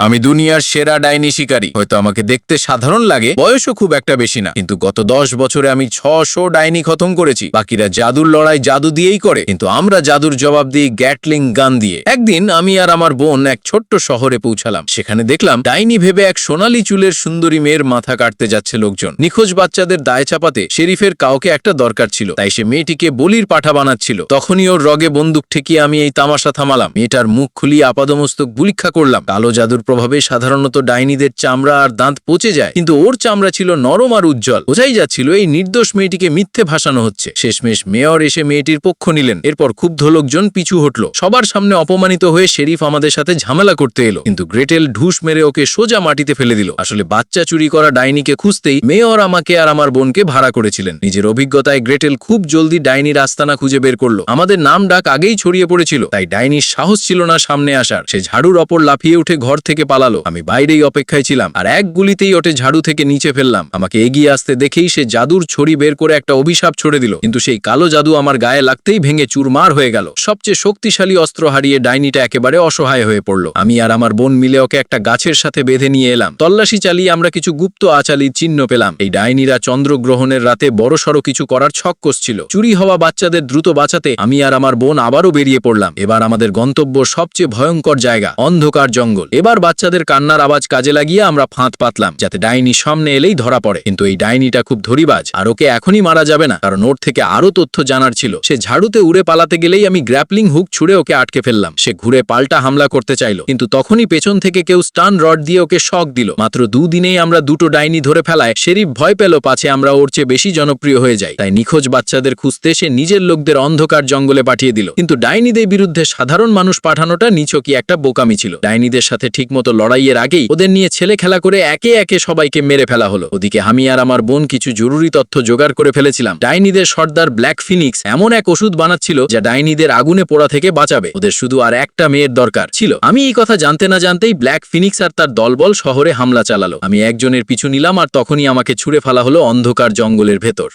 আমি দুনিয়ার সেরা ডাইনি শিকারী। হয়তো আমাকে দেখতে সাধারণ লাগে, বয়সও খুব একটা বেশি না, কিন্তু গত 10 বছরে আমি 600 ডাইনি খতম করেছি। বাকিরা জাদুর লড়াই জাদু দিয়েই করে, কিন্তু আমরা জাদুর জবাব দিই গ্যাটলিং গান দিয়ে। একদিন আমি আর আমার বোন এক ছোট্ট শহরে পৌঁছালাম। সেখানে দেখলাম ডাইনি ভেবে এক সোনালী চুলের সুন্দরী মেয়ের মাথা কাটতে যাচ্ছে লোকজন। নিখোঁজ বাচ্চাদের দায় চাপাতে শেরিফের কাউকে একটা দরকার ছিল, তাই সে মেয়েটিকে বলির পাঠা বানাচ্ছিল। তখনই ওর রগে বন্দুক ঠেকিয়ে আমি এই তামাশা থামালাম। মেয়েটার মুখ খুলিয়ে আপাদমস্তক পরীক্ষা করলাম। কালো জাদুর প্রভাবে সাধারণত ডাইনিদের চামড়া আর দাঁত পচে যায়, কিন্তু ওর চামড়া ছিল নরম আর উজ্জ্বল। বোঝাই যাচ্ছিল এই নির্দোষ মেয়েটিকে মিথ্যে ভাসানো হচ্ছে। শেষমেশ মেয়র এসে মেয়েটির পক্ষ নিলেন। এরপর ক্ষুব্ধ লোকজন পিছু হটল। সবার সামনে অপমানিত হয়ে শেরিফ আমাদের সাথে ঝামেলা করতে এলো, কিন্তু গ্রেটেল ঢুস মেরে ওকে সোজা মাটিতে ফেলে দিল। আসলে বাচ্চা চুরি করা ডাইনিকে খুঁজতেই মেয়র আমাকে আর আমার বোনকে ভাড়া করেছিলেন। নিজের অভিজ্ঞতায় গ্রেটেল খুব জলদি ডাইনির আস্তানা খুঁজে বের করলো। আমাদের নাম ডাক আগেই ছড়িয়ে পড়েছিল, তাই ডাইনির সাহস ছিল না সামনে আসার। সে ঝাড়ুর ওপর লাফিয়ে উঠে ঘর থেকে পালালো। আমি বাইরেই অপেক্ষায় ছিলাম, আর এক গুলিতেই ওটে ঝাড়ু থেকে নিচে ফেললাম। আমাকে এগিয়ে আসতে দেখেই সে জাদুর ছড়ি বের করে একটা অভিশাপ ছড়ে দিল, কিন্তু সেই কালো জাদু আমার গায়ে লাগতেই ভেঙে চুরমার হয়ে গেল। সবচেয়ে শক্তিশালী অস্ত্র হারিয়ে ডাইনিটা একেবারে অসহায় হয়ে পড়ল। আমি আর আমার বোন মিলে ওকে একটা গাছের সাথে বেঁধে নিয়ে এলাম। তল্লাশি চালিয়ে আমরা কিছু গুপ্ত আচালির চিহ্ন পেলাম। এই ডাইনিরা চন্দ্রগ্রহণের রাতে বড়সড় কিছু করার ছক কষছিল। চুরি হওয়া বাচ্চাদের দ্রুত বাঁচাতে আমি আর আমার বোন আবারও বেরিয়ে পড়লাম। এবার আমাদের গন্তব্য সবচেয়ে ভয়ঙ্কর জায়গা, অন্ধকার জঙ্গল। এবার বাচ্চাদের কান্নার আওয়াজ কাজে লাগিয়ে আমরা ফাঁদ পাতলাম, যাতে ডাইনি সামনে এলেই ধরা পড়ে। কিন্তু এই ডাইনিটা খুব ধরিবাজ, আর ওকে এখনই মারা যাবে না, কারণ ওর থেকে আরো তথ্য জানার ছিল। সে ঝাড়ুতে উড়ে পালাতে গেলেই আমি গ্র্যাপলিং হুক ছুড়ে ওকে আটকে ফেললাম। সে ঘুরে পাল্টা হামলা করতে চাইল, কিন্তু তখনই পেছন থেকে কেউ স্টান রড দিয়ে ওকে শক দিল। মাত্র 2 দিনেই আমরা 2টো ডাইনি ধরে ফেলায় শেরিফ ভয় পেল পাছে আমরা ওর চেয়ে বেশি জনপ্রিয় হয়ে যাই। তাই নিখোঁজ বাচ্চাদের খুঁজতে সে নিজের লোকদের অন্ধকার জঙ্গলে পাঠিয়ে দিল। কিন্তু ডাইনিদের বিরুদ্ধে সাধারণ মানুষ পাঠানোটা নিছকই একটা বোকামি ছিল। ডাইনিদের সাথে ঠিকমতো লড়াইয়ের আগেই ওদের নিয়ে ছেলে খেলা করে একে একে সবাইকে মেরে ফেলা হলো। ওদিকে আমি আর আমার বোন কিছু জরুরি তথ্য জোগাড় করে ফেলেছিলাম। ডাইনিদের সর্দার ব্ল্যাক ফিনিক্স এমন এক ওষুধ বানাচ্ছিল যা ডাইনিদের আগুনে পোড়া থেকে বাঁচাবে। ওদের শুধু আর একটা মেয়ের দরকার ছিল। আমি এই কথা জানতে না জানতেই ব্ল্যাক ফিনিক্স আর তার দলবল শহরে হামলা চালালো। আমি একজনের পিছু নিলাম, আর তখনই আমাকে ছুঁড়ে ফেলা হলো অন্ধকার জঙ্গলের ভেতর।